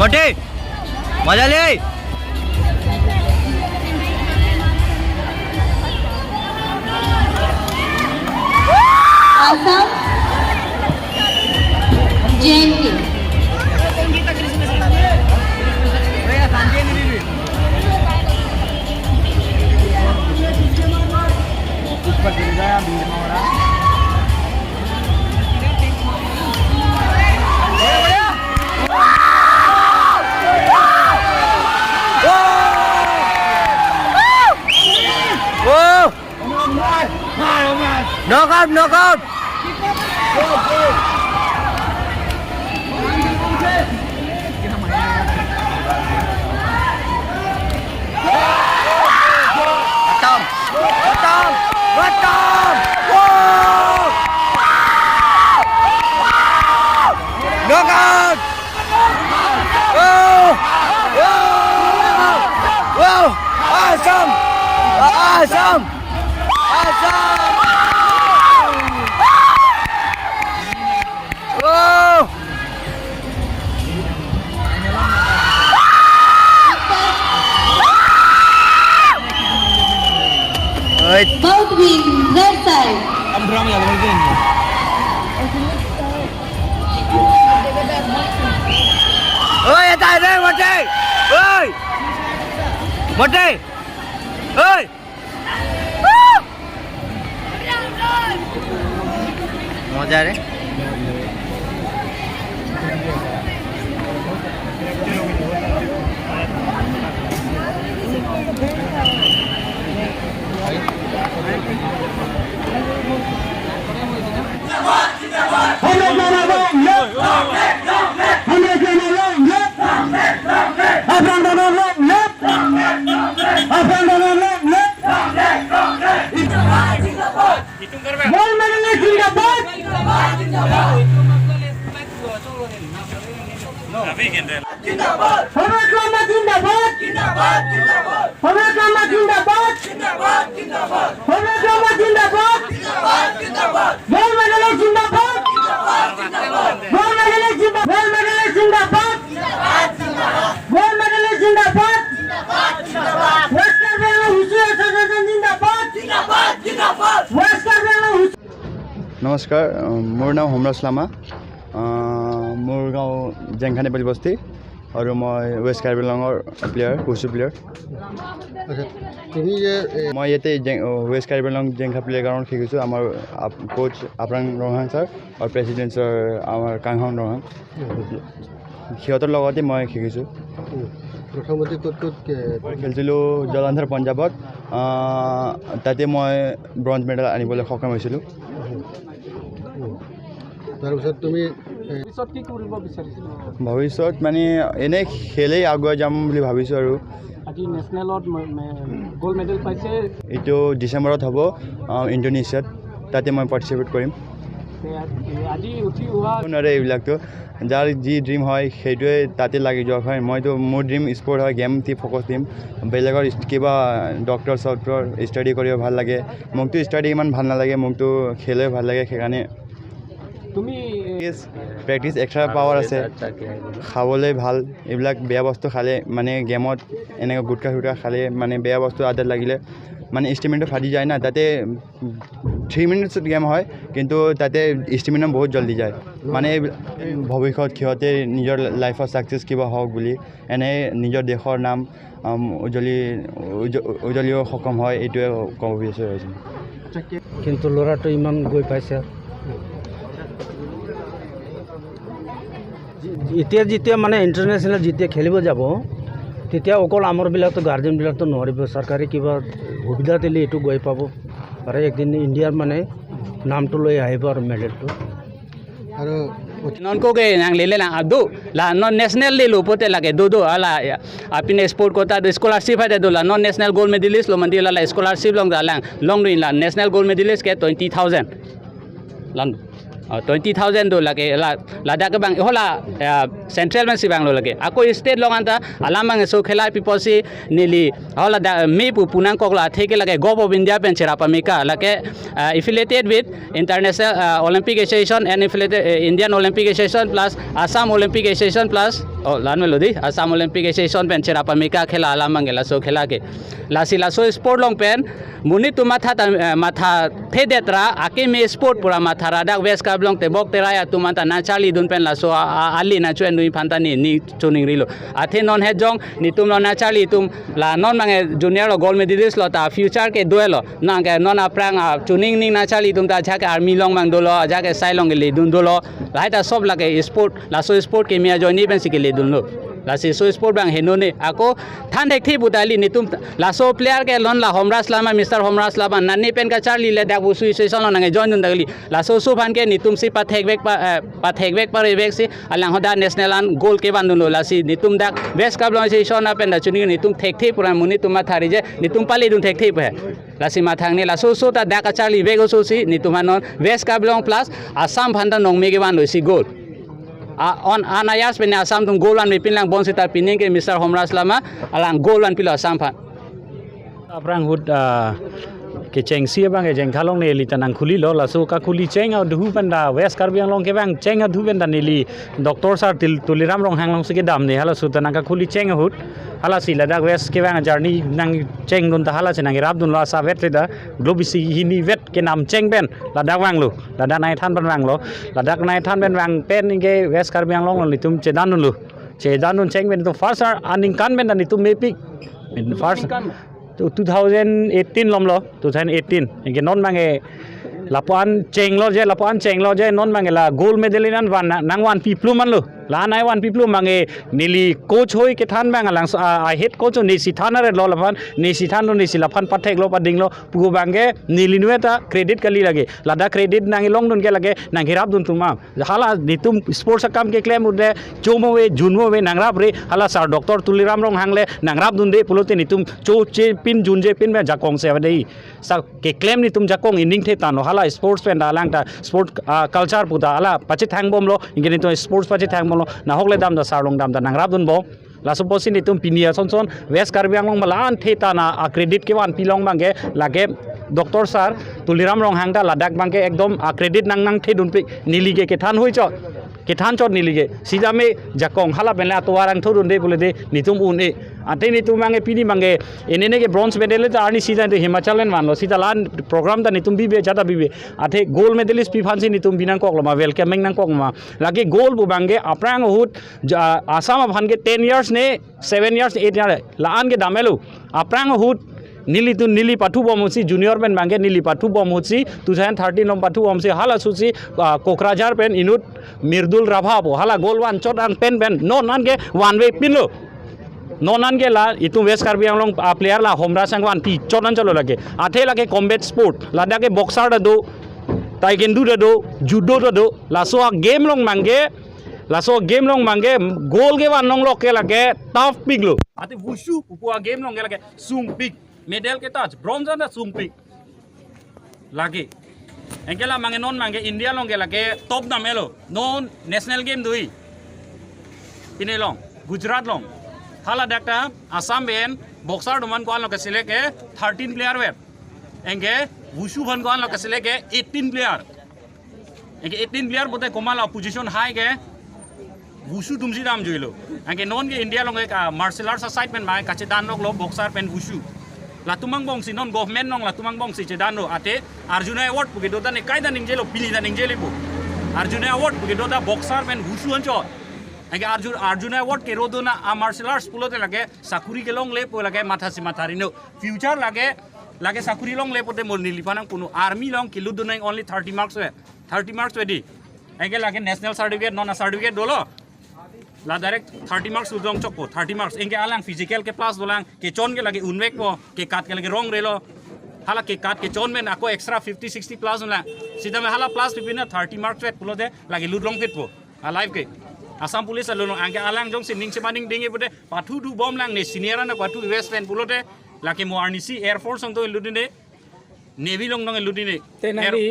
मटे मजा ले Assam JNK Knockout, knockout. Batam. Whoa! Knockout. Whoa! Whoa! Awesome! Awesome! Awesome! Whoa! Both win red side. I'm drum ya again. Oi, eta ide mote. Oi. Mote. Oi. मजा रे नमस्कार मोर नाम होमराज लामा मोर गाँव जेंखाने बली बस्ती और मैं वेस्ट कार्बी आंगलोंगर प्लेयर वुशु प्लेयर मैं ये वेस्ट कार्बी आंगलोंग जेंखा प्ले ग्राउंड शिकिछु आमार कोच आपरांग रोहान सर और प्रेसिडेंट सर आमार कांगहां रोहान সিহঁতৰ লগতে মই শিকিছোঁ প্ৰথমতে ক'ত খেলিছিলোঁ জলন্ধৰ পঞ্জাৱত তাতে মই ব্ৰঞ্জ মেডেল আনিবলৈ সক্ষম হৈছিলোঁ তাৰপিছত তুমি ভৱিষ্যত মানে এনেই খেলেই আগুৱাই যাম বুলি ভাবিছোঁ আৰু আজি নেশ্যনেলত গোল্ড মেডেল পাইছে এইটো ডিচেম্বৰত হ'ব ইণ্ডোনেছিয়াত তাতে মই পাৰ্টিচিপেট কৰিম আজি উঠি হোৱা এইবিলাকতো যাৰ যি ড্ৰিম হয় সেইটোৱে তাতে লাগি যোৱা হয় মইতো মোৰ ড্ৰিম স্পৰ্ট হয় গেমটি ফ'কাছ দিম বেলেগৰ কিবা ডক্টৰ চক্টৰ ষ্টাডি কৰিব ভাল লাগে মোকতো ষ্টাডি ইমান ভাল নালাগে মোকতো খেলে ভাল লাগে সেইকাৰণে তুমি প্ৰেক্টিছ এক্সট্ৰা পাৱাৰ আছে খাবলৈ ভাল এইবিলাক বেয়া বস্তু খালে মানে গেমত এনেকৈ গুটকা চুটকা খালে মানে বেয়া বস্তু আদত লাগিলে মানে ষ্টেমিনাটো ফাটি যায় না তাতে 3 মিনিটছত গেম হয় কিন্তু তাতে ষ্টেমিনা বহুত জলদি যায় মানে ভৱিষ্যত সিহঁতে নিজৰ লাইফত ছাকচেছ কিবা হওক বুলি এনে নিজৰ দেশৰ নাম উজ্জ্বলিব সক্ষম হয় এইটোৱে ক'ব বিচাৰিছোঁ কিন্তু ল'ৰাটো ইমান গৈ পাইছে এতিয়া যেতিয়া মানে ইণ্টাৰনেশ্যনেল যেতিয়া খেলিব যাব তেতিয়া অকল আমাৰবিলাকতো গাৰ্জেনবিলাকতো নোৱাৰিব চৰকাৰে কিবা সুবিধা দিলে এইটো গৈ পাব পাৰে একদিন ইণ্ডিয়াৰ মানে নামটো লৈ আহিব আৰু মেডেলটো আৰু non ko ke nang lele lang adu la non national le lo pote lage do ala apine sport kota do scholarship ha do la non national gold medalist lo mandi la scholarship long da lang long la national gold medalist ke 20000 lan 20,000 do lage lada ke bang hola central man si bang lo lage ako state long anta alam bang so khela people si nili hola me pu punang kok la theke lage gov of india pen chera pamika lage affiliated with international olympic association and affiliated indian olympic association plus assam olympic association plus lan me lodi assam olympic association pen chera pamika khela alam bang la so khela ke la so sport long pen muni tu matha thedetra ake me sport pura matha radak west kablong te bok teraya tu manta na chali dun pen la so ali na chuen nui phanta ni chuning rilo athe non he jong ni tum non na chali tum la non mange junior lo gold medalist lo ta future ke duelo na ke non aprang chuning ning na chali tum ta jake army long mang dolo jake sai long le dun dolo la ta sob la ke sport la so sport ke mia join ni pen sikele dun lo la si so sport bang henone ako than dek thi budali ni tum la so player ke lon la homras lama mr homras lama nani pen ka charli le dak bu sui session na nge join dun dagli la so fan ke ni tum si pa thek bek par bek si alang hoda national an goal ke ban dun lo la si ni tum dak best cup long session na pen da chuni ni tum thek thi pura muni tum ma thari je ni tum pali dun thek thi pe la si ma thang ni la so ta dak ka charli bek so si ni tum anon best cup long plus assam phanda nong me ke ban lo si goal on anayas pen asam tum golan me pinlang bon sita pining ke mr homras lama alang golan pilo asam phan aprang hut ke cheng sia bang e jeng thalong ne li tanang khuli lo la so ka khuli cheng au du panda west karbi anglong ke bang cheng au du panda ne li doctor sar tuliram rong hanglong se ke dam ne hala su tanang ka khuli cheng hut hala si la dak west ke bang journey nang cheng dun ta hala se nang rap dun la sa vet da globisi hini vet ke nam cheng ben la dak wang lu la da nai than ban wang lo la dak nai than ben wang pen ke west karbi anglong li tum che dan lu che dan nun cheng ben to first aning kan ben ni tum me pick first 2018 lom lo 2018 engke non mange lapuan cheng lo je non mange la gold medal nan wan nang wan pi plum man lo la nai wan pi plum mange nili coach hoi ke than bang alang I head coach ni si thanare lo lapan ni si than lo ni si lapan pathek lo pading lo pu bange nili nueta credit kali lage lada credit nang long dun ke lage nang hirap dun tuma hala ditum sports kam ke claim ude chomo we junmo we nang rap re hala sar doctor tuliram rong hangle nang rap dun de pulote ni tum cho che pin jun je pin me jakong se dei sa ke claim ni tum jakong inning the tan hala sports pen da lang ta sport culture puta hala pachi thang bom lo ingeni to sports pachi thang bom lo na hokle dam da sarlong dam da nang rap dun bo la so posin ni tum pinia son west karbi anglong malan the ta na credit ke wan pilong bange lage doctor sar tuliram rong hang da ladak bange ekdom credit nang the dun pe nilige ke than hoi cho ke than chot nilige sida me jakong hala benla to warang thorun de bole de nitum un e ate ni tu mange pini mange enene ke bronze medal ta arni sida to himachal en manlo sida lan program da nitum bibe jada bibe ate gold medalist pi phansi nitum binang kok lama welcoming nang kok ma lage gold bu bange aprang hut asam bhan ke 10 years ne 7 years 8 years la an ke damelu aprang hut nili pathu bomsi junior pen bange nili pathu bomsi 2013 lom pathu bomsi hala susi kokrajar pen inut mirdul rabha bo hala gol wan chodang pen non an ke one way pinlo nonan ke la itu west karbi anglong player la homra sangwan pi chodan chalo lage athe lage combat sport la da ke boxer da do taekwondo da do judo da do la so game long mange goal ke wan long ke lage tough pig lo ate wushu pupua game long ke lage sung pig medal ke touch bronze da sung pig lage engela mange non mange india long ke lage top na melo non national game dui pine long gujarat long hala dakta asam ben boxer duman ko an ke select ke 13 player web enge wushu bhan ko an ke select ke 18 player enge 18 player bote komala position high ke wushu tumsi dam joilo enge non ke india long ke martial arts side pen mai kache dan lo boxer pen wushu la tumang bong si non government nong la tumang bong si che dan ro ate arjuna award puge do da ne kai da ning jelo pili da ning jeli bu arjuna award puge do da boxer pen wushu ancho enge arjuna award ke rodona martial arts pulote lage sakuri ke long le po lage matha si mathari no future lage sakuri long le pote mol nilipanang kuno army long kilu dunang only 30 marks we di enge lage national certificate non certificate dolo la direct 30 marks udong chokpo 30 marks enge alang physical ke plus dolang ke chon ke lage unwek po ke kat ke lage rong relo hala ke kat ke chon men ako extra 50 60 plus la sida me hala plus pipina 30 marks we pulote lage ludong fit po alive ke Assam police alone angke alang jong sining semaning dinge bude pathu du bom lang ne senior na pathu west pen pulote lake mo arnisi air force ong to ludine navy long nong ludine tenari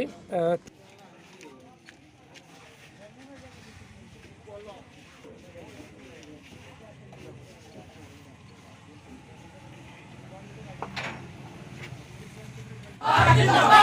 One.